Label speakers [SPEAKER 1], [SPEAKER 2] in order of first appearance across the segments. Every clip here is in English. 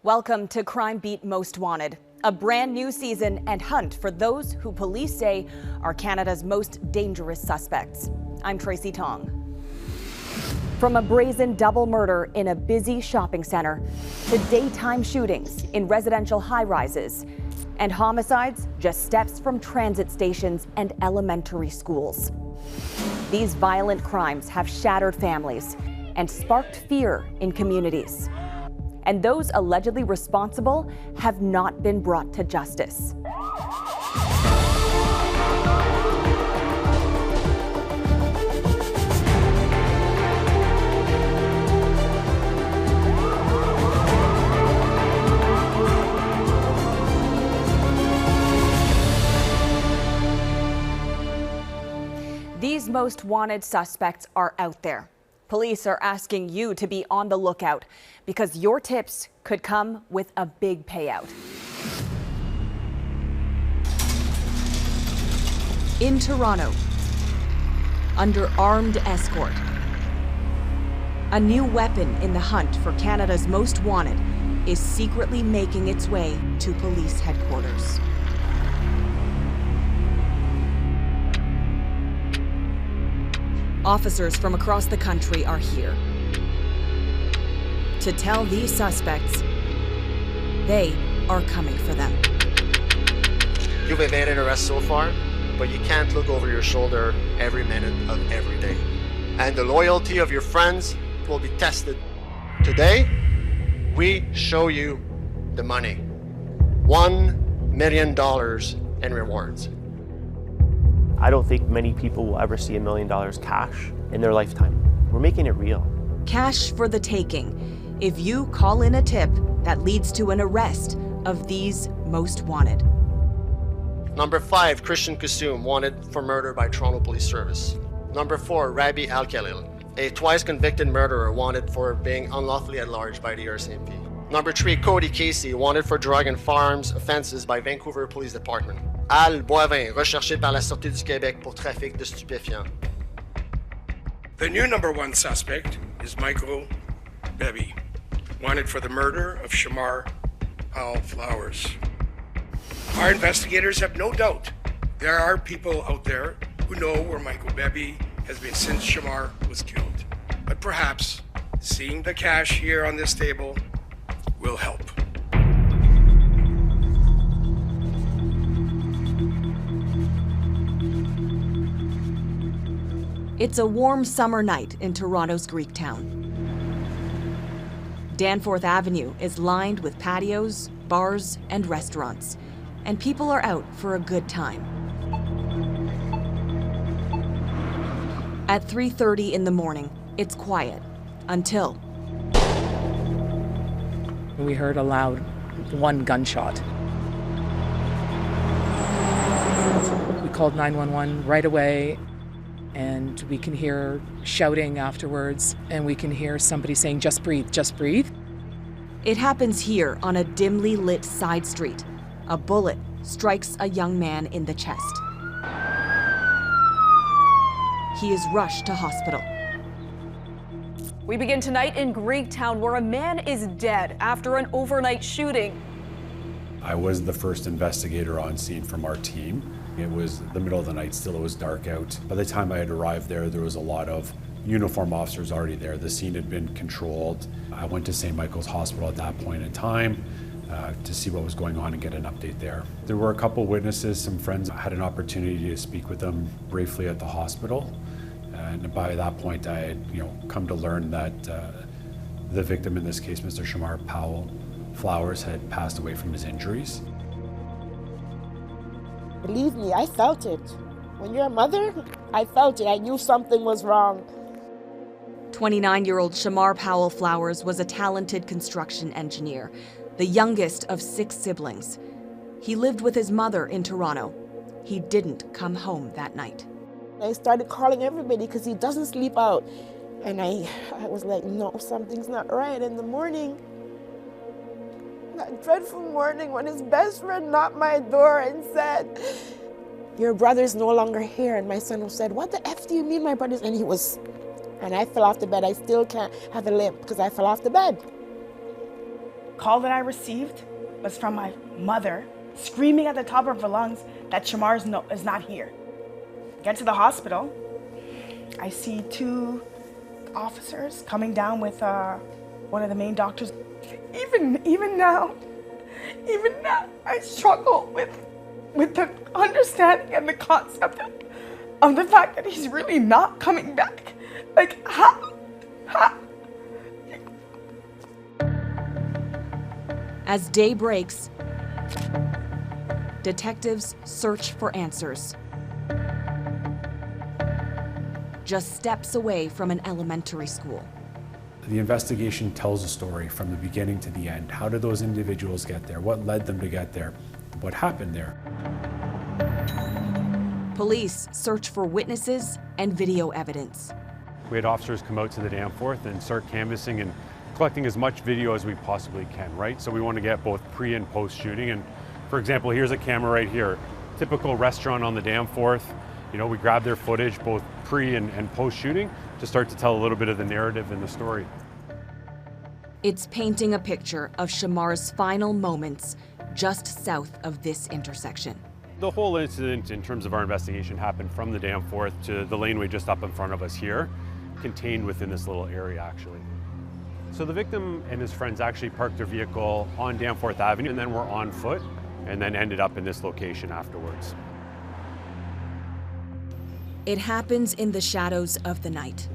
[SPEAKER 1] Welcome to Crime Beat Most Wanted, a brand new season and hunt for those who police say are Canada's most dangerous suspects. I'm Tracy Tong. From a brazen double murder in a busy shopping center to daytime shootings in residential high-rises and homicides just steps from transit stations and elementary schools. These violent crimes have shattered families and sparked fear in communities. And those allegedly responsible have not been brought to justice. These most wanted suspects are out there. Police are asking you to be on the lookout because your tips could come with a big payout. In Toronto, under armed escort, a new weapon in the hunt for Canada's most wanted is secretly making its way to police headquarters. Officers from across the country are here to tell these suspects they are coming for them.
[SPEAKER 2] You've evaded arrest so far, but you can't look over your shoulder every minute of every day. And the loyalty of your friends will be tested. Today, we show you the money. $1 million in rewards.
[SPEAKER 3] I don't think many people will ever see $1 million cash in their lifetime. We're making it real.
[SPEAKER 1] Cash for the taking if you call in a tip that leads to an arrest of these most wanted.
[SPEAKER 2] Number 5, Christian Kusum, wanted for murder by Toronto Police Service. Number 4, Rabi Al-Khalil, a twice convicted murderer wanted for being unlawfully at large by the RCMP. Number 3, Cody Casey, wanted for drug and firearms offenses by Vancouver Police Department. Al Boivin, recherché par la Sûreté du Québec pour trafic de stupéfiants.
[SPEAKER 4] The new number 1 suspect is Michael Bebee, wanted for the murder of Shamar Powell-Flowers. Our investigators have no doubt there are people out there who know where Michael Bebee has been since Shamar was killed. But perhaps seeing the cash here on this table will help.
[SPEAKER 1] It's a warm summer night in Toronto's Greektown. Danforth Avenue is lined with patios, bars, and restaurants, and people are out for a good time. At 3:30 in the morning, it's quiet until
[SPEAKER 5] we heard a loud one gunshot. We called 911 right away. And we can hear shouting afterwards, and we can hear somebody saying, "Just breathe, just breathe."
[SPEAKER 1] It happens here on a dimly lit side street. A bullet strikes a young man in the chest. He is rushed to hospital.
[SPEAKER 6] We begin tonight in Greektown, where a man is dead after an overnight shooting.
[SPEAKER 7] I was the first investigator on scene from our team. It was the middle of the night, still it was dark out. By the time I had arrived there was a lot of uniformed officers already there. The scene had been controlled. I went to St. Michael's Hospital at that point in time to see what was going on and get an update there. There were a couple witnesses, some friends. I had an opportunity to speak with them briefly at the hospital. And by that point, I had come to learn that the victim in this case, Mr. Shamar Powell-Flowers, had passed away from his injuries.
[SPEAKER 8] Believe me, I felt it. When you're a mother, I felt it. I knew something was wrong.
[SPEAKER 1] 29-year-old Shamar Powell-Flowers was a talented construction engineer, the youngest of 6 siblings. He lived with his mother in Toronto. He didn't come home that night.
[SPEAKER 8] I started calling everybody because he doesn't sleep out. And I was like, no, something's not right. In the morning, that dreadful morning when his best friend knocked my door and said, "Your brother's no longer here." And my son said, "What the F do you mean my brother's?" And I fell off the bed. I still can't have a limp because I fell off the bed.
[SPEAKER 9] call that I received was from my mother screaming at the top of her lungs that Shamar is not here. Get to the hospital. I see 2 officers coming down with one of the main doctors. Even now, I struggle with the understanding and the concept of the fact that he's really not coming back. Like, how?
[SPEAKER 1] As day breaks, detectives search for answers. Just steps away from an elementary school.
[SPEAKER 7] The investigation tells a story from the beginning to the end. How did those individuals get there? What led them to get there? What happened there?
[SPEAKER 1] Police search for witnesses and video evidence.
[SPEAKER 7] We had officers come out to the Danforth and start canvassing and collecting as much video as we possibly can, right? So we want to get both pre and post shooting. And for example, here's a camera right here. Typical restaurant on the Danforth. You know, we grab their footage, both pre and post shooting, to start to tell a little bit of the narrative and the story.
[SPEAKER 1] It's painting a picture of Shamar's final moments just south of this intersection.
[SPEAKER 7] The whole incident in terms of our investigation happened from the Danforth to the laneway just up in front of us here, contained within this little area actually. So the victim and his friends actually parked their vehicle on Danforth Avenue and then were on foot and then ended up in this location afterwards.
[SPEAKER 1] It happens in the shadows of the night.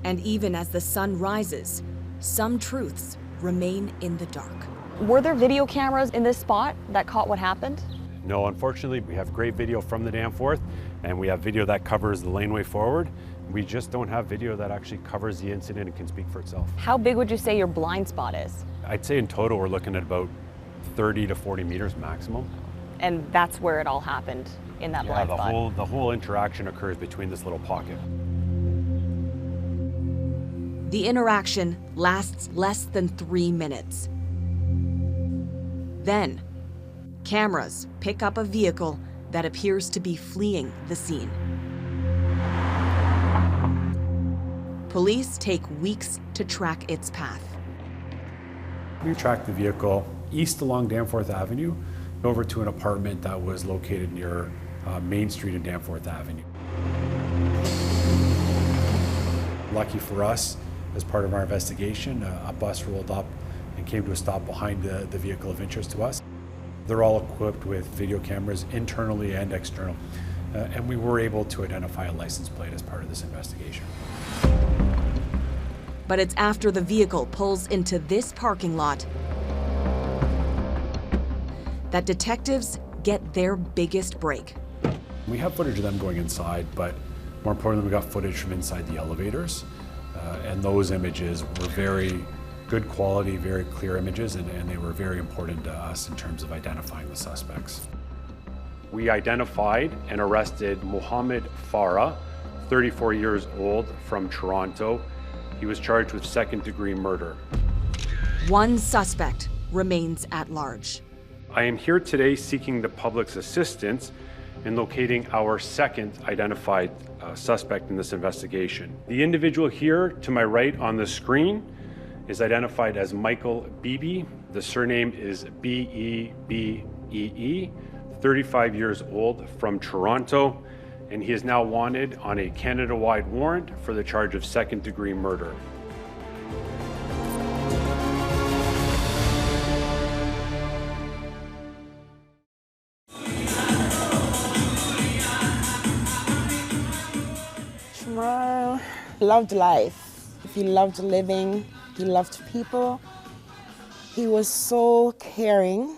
[SPEAKER 1] And even as the sun rises, some truths remain in the dark.
[SPEAKER 6] Were there video cameras in this spot that caught what happened?
[SPEAKER 7] No, unfortunately, we have great video from the Danforth and we have video that covers the laneway forward. We just don't have video that actually covers the incident and can speak for itself.
[SPEAKER 6] How big would you say your blind spot is?
[SPEAKER 7] I'd say in total we're looking at about 30 to 40 meters maximum.
[SPEAKER 6] And that's where it all happened, in that blind spot?
[SPEAKER 7] The whole interaction occurs between this little pocket.
[SPEAKER 1] The interaction lasts less than 3 minutes. Then, cameras pick up a vehicle that appears to be fleeing the scene. Police take weeks to track its path.
[SPEAKER 7] We tracked the vehicle east along Danforth Avenue over to an apartment that was located near Main Street and Danforth Avenue. Lucky for us, as part of our investigation, a bus rolled up and came to a stop behind the vehicle of interest to us. They're all equipped with video cameras internally and external, and we were able to identify a license plate as part of this investigation.
[SPEAKER 1] But it's after the vehicle pulls into this parking lot that detectives get their biggest break.
[SPEAKER 7] We have footage of them going inside, but more importantly, we got footage from inside the elevators, and those images were very good quality, very clear images, and they were very important to us in terms of identifying the suspects. We identified and arrested Mohammed Farah, 34 years old, from Toronto. He was charged with second-degree murder.
[SPEAKER 1] One suspect remains at large.
[SPEAKER 7] I am here today seeking the public's assistance in locating our second identified suspect in this investigation. The individual here to my right on the screen is identified as Michael Bebee. The surname is B-E-B-E-E, 35 years old, from Toronto, and he is now wanted on a Canada-wide warrant for the charge of second-degree murder.
[SPEAKER 8] Shamar loved life. He loved living. He loved people. He was so caring.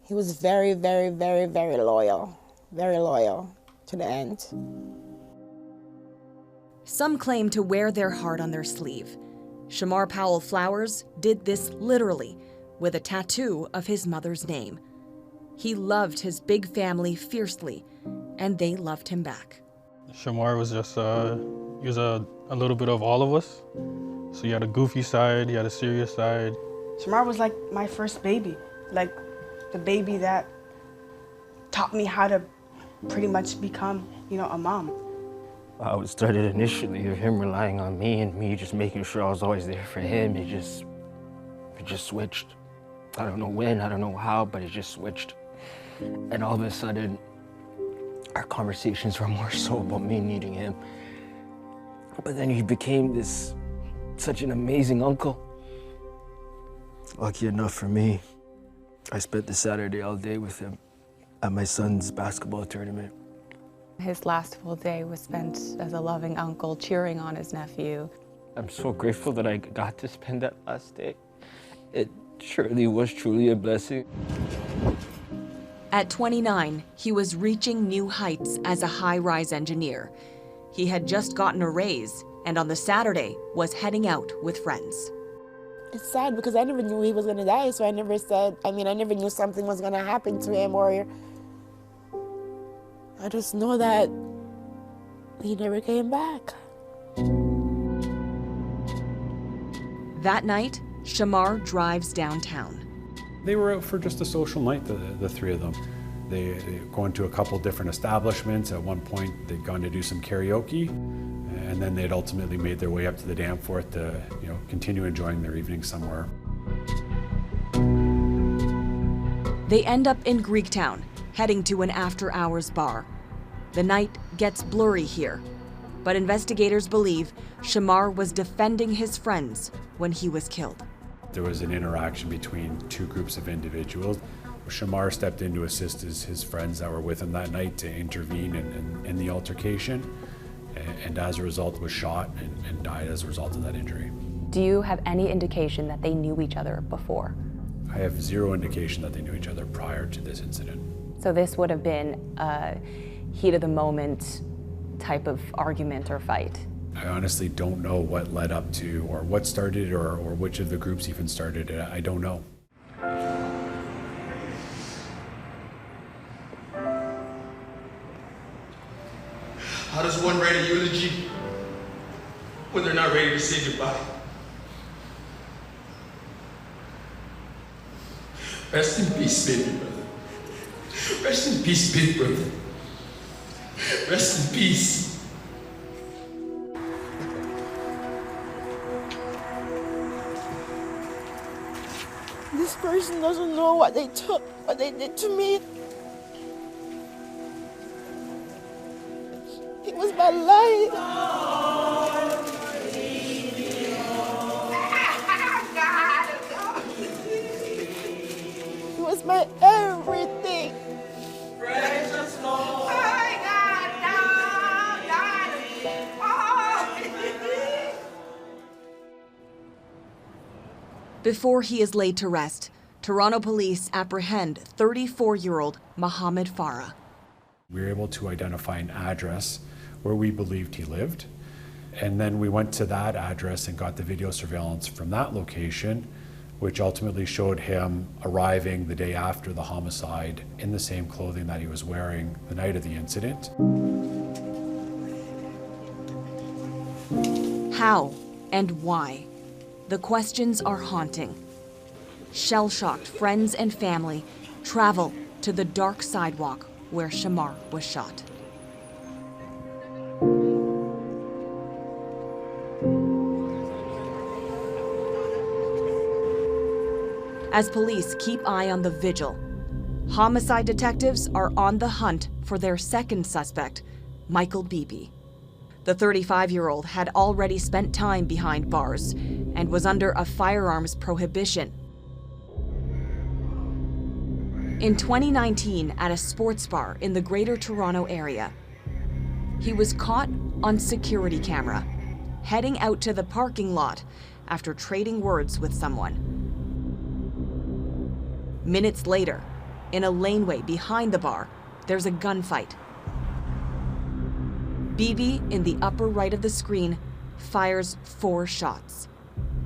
[SPEAKER 8] He was very, very, very, very loyal. Very loyal to the end.
[SPEAKER 1] Some claim to wear their heart on their sleeve. Shamar Powell Flowers did this literally with a tattoo of his mother's name. He loved his big family fiercely, and they loved him back.
[SPEAKER 10] Shamar was just, he was a little bit of all of us. So he had a goofy side, he had a serious side.
[SPEAKER 9] Shamar was like my first baby, like the baby that taught me how to pretty much become, a mom.
[SPEAKER 11] How it started initially of him relying on me and me just making sure I was always there for him, it just switched. I don't know when, I don't know how, but it just switched. And all of a sudden, our conversations were more so about me needing him. But then he became such an amazing uncle. Lucky enough for me, I spent the Saturday all day with him at my son's basketball tournament.
[SPEAKER 12] His last full day was spent as a loving uncle cheering on his nephew.
[SPEAKER 11] I'm so grateful that I got to spend that last day. It surely was truly a blessing.
[SPEAKER 1] At 29, he was reaching new heights as a high-rise engineer. He had just gotten a raise, and on the Saturday was heading out with friends.
[SPEAKER 8] It's sad because I never knew he was going to die, so I never knew something was going to happen to him, or I just know that he never came back.
[SPEAKER 1] That night, Shamar drives downtown.
[SPEAKER 7] They were out for just a social night, the three of them. They gone to a couple different establishments. At one point, they'd gone to do some karaoke, and then they'd ultimately made their way up to the Danforth to, continue enjoying their evening somewhere.
[SPEAKER 1] They end up in Greektown, heading to an after-hours bar. The night gets blurry here, but investigators believe Shamar was defending his friends when he was killed.
[SPEAKER 7] There was an interaction between two groups of individuals. Shamar stepped in to assist his friends that were with him that night to intervene in the altercation, and as a result was shot and died as a result of that injury.
[SPEAKER 12] Do you have any indication that they knew each other before?
[SPEAKER 7] I have zero indication that they knew each other prior to this incident.
[SPEAKER 12] So this would have been a heat of the moment type of argument or fight?
[SPEAKER 7] I honestly don't know what led up to, or what started, or which of the groups even started it. I don't know.
[SPEAKER 13] How does one write a eulogy when they're not ready to say goodbye? Rest in peace, baby brother. Rest in peace, big brother. Rest in peace.
[SPEAKER 8] This person doesn't know what they took, what they did to me. It was my life. It was my everything.
[SPEAKER 13] Precious Lord.
[SPEAKER 1] Before he is laid to rest, Toronto police apprehend 34-year-old Mohammed Farah.
[SPEAKER 7] We were able to identify an address where we believed he lived, and then we went to that address and got the video surveillance from that location, which ultimately showed him arriving the day after the homicide in the same clothing that he was wearing the night of the incident.
[SPEAKER 1] How and why? The questions are haunting. Shell-shocked friends and family travel to the dark sidewalk where Shamar was shot. As police keep eye on the vigil, homicide detectives are on the hunt for their second suspect, Michael Bebee. The 35-year-old had already spent time behind bars and was under a firearms prohibition. In 2019, at a sports bar in the Greater Toronto area, he was caught on security camera, heading out to the parking lot after trading words with someone. Minutes later, in a laneway behind the bar, there's a gunfight. Bebee, in the upper right of the screen, fires 4 shots.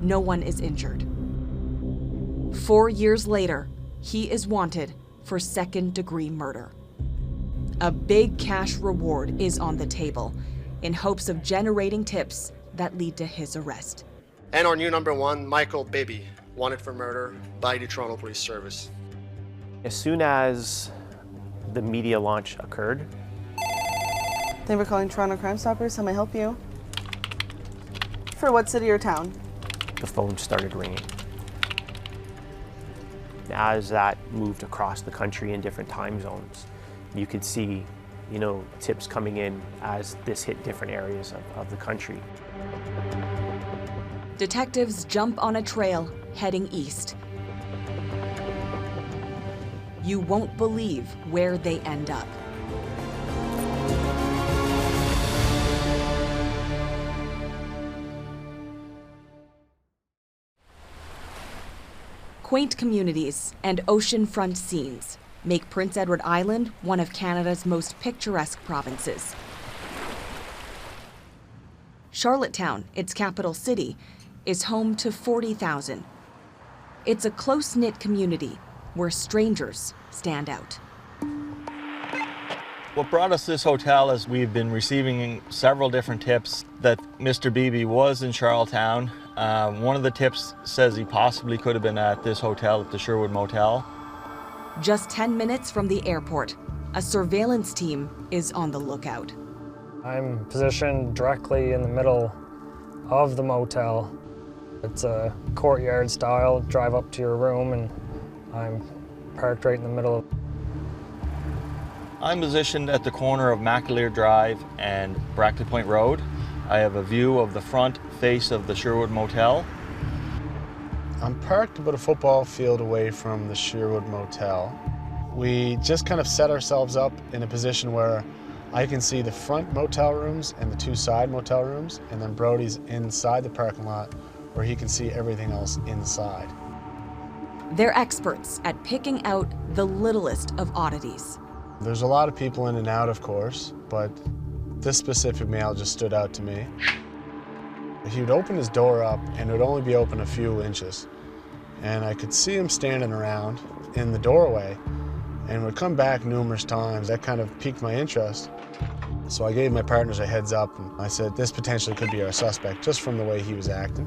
[SPEAKER 1] No one is injured. 4 years later, he is wanted for second-degree murder. A big cash reward is on the table in hopes of generating tips that lead to his arrest.
[SPEAKER 2] And our new number 1, Michael Bebee, wanted for murder by the Toronto Police Service.
[SPEAKER 3] As soon as the media launch occurred,
[SPEAKER 14] Thank you for calling Toronto Crime Stoppers. How may I help you? For what city or town?
[SPEAKER 3] the phone started ringing. as that moved across the country in different time zones, you could see, you know, tips coming in as this hit different areas of the country.
[SPEAKER 1] Detectives jump on a trail heading east. You won't believe where they end up. Quaint communities and oceanfront scenes make Prince Edward Island one of Canada's most picturesque provinces. Charlottetown, its capital city, is home to 40,000. It's a close-knit community where strangers stand out.
[SPEAKER 15] What brought us this hotel is we've been receiving several different tips that Mr. Bebee was in Charlottetown. One of the tips says he possibly could have been at this hotel at the Sherwood Motel.
[SPEAKER 1] Just 10 minutes from the airport, a surveillance team is on the lookout.
[SPEAKER 16] I'm positioned directly in the middle of the motel. It's a courtyard style, drive up to your room, and I'm parked right in the middle.
[SPEAKER 15] I'm positioned at the corner of McAleer Drive and Brackley Point Road. I have a view of the front face of the Sherwood Motel.
[SPEAKER 17] I'm parked about a football field away from the Sherwood Motel. We just kind of set ourselves up in a position where I can see the front motel rooms and the two side motel rooms, and then Brody's inside the parking lot where he can see everything else inside.
[SPEAKER 1] They're experts at picking out the littlest of oddities.
[SPEAKER 17] There's a lot of people in and out, of course, but this specific male just stood out to me. He would open his door up, and it would only be open a few inches. And I could see him standing around in the doorway, and would come back numerous times. That kind of piqued my interest. So I gave my partners a heads up, and I said, this potentially could be our suspect, just from the way he was acting.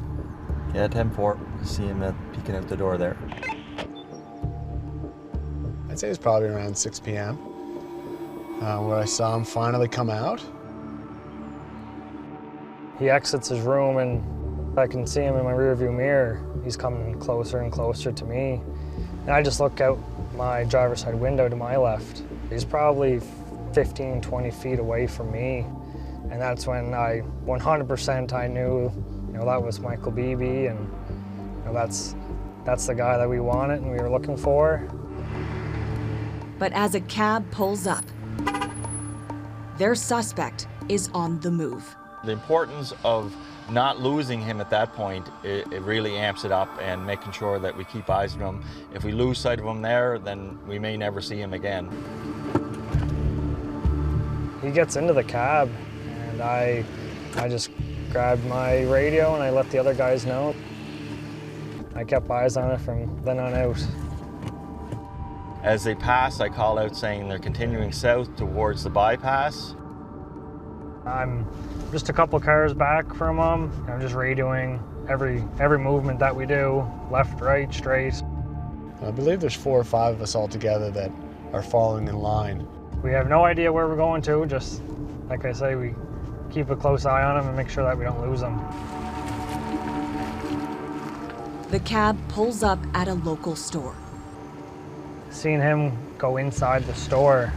[SPEAKER 15] Yeah, 10-4, see him peeking out the door there.
[SPEAKER 17] I'd say it was probably around 6 p.m. Where I saw him finally come out.
[SPEAKER 16] He exits his room, and I can see him in my rearview mirror. He's coming closer and closer to me. And I just look out my driver's side window to my left. He's probably 15, 20 feet away from me. And that's when 100% I knew, that was Michael Bebee, and that's the guy that we wanted and we were looking for.
[SPEAKER 1] But as a cab pulls up, their suspect is on the move.
[SPEAKER 15] The importance of not losing him at that point, it really amps it up, and making sure that we keep eyes on him. If we lose sight of him there, then we may never see him again.
[SPEAKER 16] He gets into the cab, and I just grabbed my radio and I let the other guys know. I kept eyes on it from then on out.
[SPEAKER 15] As they pass, I call out saying they're continuing south towards the bypass.
[SPEAKER 16] I'm just a couple cars back from them. I'm just radioing every movement that we do, left, right, straight.
[SPEAKER 17] I believe there's 4 or 5 of us all together that are following in line.
[SPEAKER 16] We have no idea where we're going to, just like I say, we keep a close eye on them and make sure that we don't lose them.
[SPEAKER 1] The cab pulls up at a local store.
[SPEAKER 16] Seeing him go inside the store,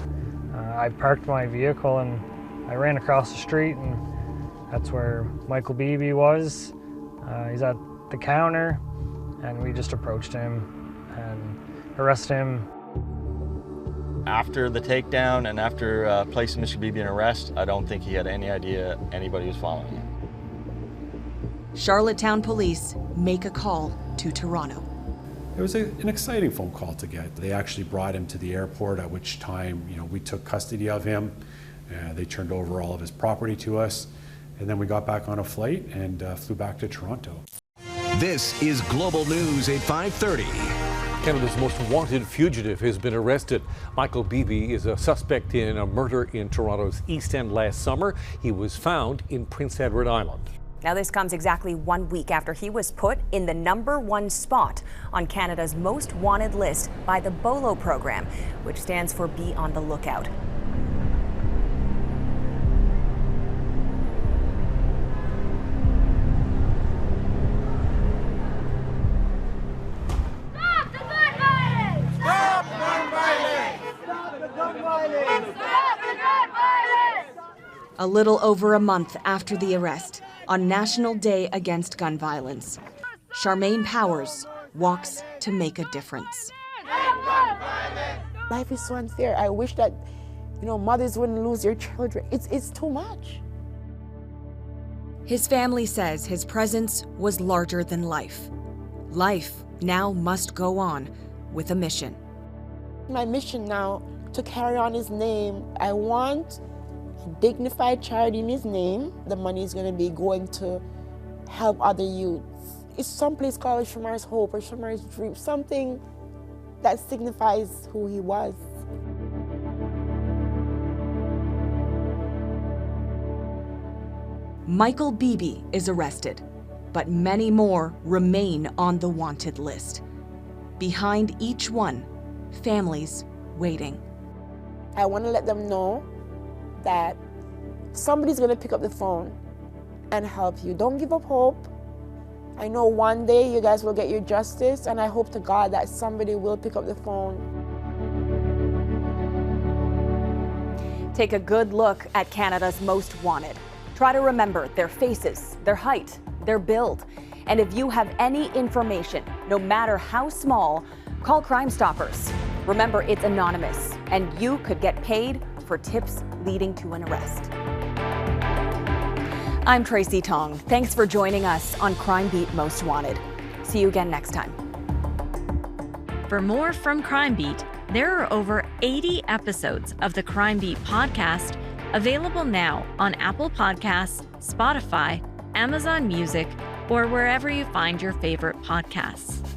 [SPEAKER 16] I parked my vehicle and I ran across the street, and that's where Michael Bebee was. He's at the counter, and we just approached him and arrested him.
[SPEAKER 15] After the takedown and after placing Mr. Bebee in arrest, I don't think he had any idea anybody was following him.
[SPEAKER 1] Charlottetown police make a call to Toronto.
[SPEAKER 7] It was an exciting phone call to get. They actually brought him to the airport, at which time, we took custody of him. They turned over all of his property to us, and then we got back on a flight and flew back to Toronto.
[SPEAKER 18] This is Global News at 5:30.
[SPEAKER 19] Canada's most wanted fugitive has been arrested. Michael Bebee is a suspect in a murder in Toronto's East End last summer. He was found in Prince Edward Island.
[SPEAKER 1] Now this comes exactly 1 week after he was put in the #1 spot on Canada's most wanted list by the BOLO program, which stands for Be on the Lookout. A little over a month after the arrest, on National Day Against Gun Violence, Charmaine Powers walks to make a difference.
[SPEAKER 8] Life is so unfair. I wish that, mothers wouldn't lose their children. It's too much.
[SPEAKER 1] His family says his presence was larger than life. Life now must go on with a mission.
[SPEAKER 8] My mission now to carry on his name. I want a dignified charity in his name. The money is going to be going to help other youths. It's someplace called Shamar's Hope or Shamar's Dream, something that signifies who he was.
[SPEAKER 1] Michael Bebee is arrested, but many more remain on the wanted list. Behind each one, families waiting.
[SPEAKER 8] I want to let them know that somebody's going to pick up the phone and help you. Don't give up hope. I know one day you guys will get your justice, and I hope to God that somebody will pick up the phone.
[SPEAKER 1] Take a good look at Canada's most wanted. Try to remember their faces, their height, their build. And if you have any information, no matter how small, call Crime Stoppers. Remember, it's anonymous, and you could get paid for tips leading to an arrest. I'm Tracy Tong. Thanks for joining us on Crime Beat Most Wanted. See you again next time.
[SPEAKER 20] For more from Crime Beat, there are over 80 episodes of the Crime Beat podcast available now on Apple Podcasts, Spotify, Amazon Music, or wherever you find your favorite podcasts.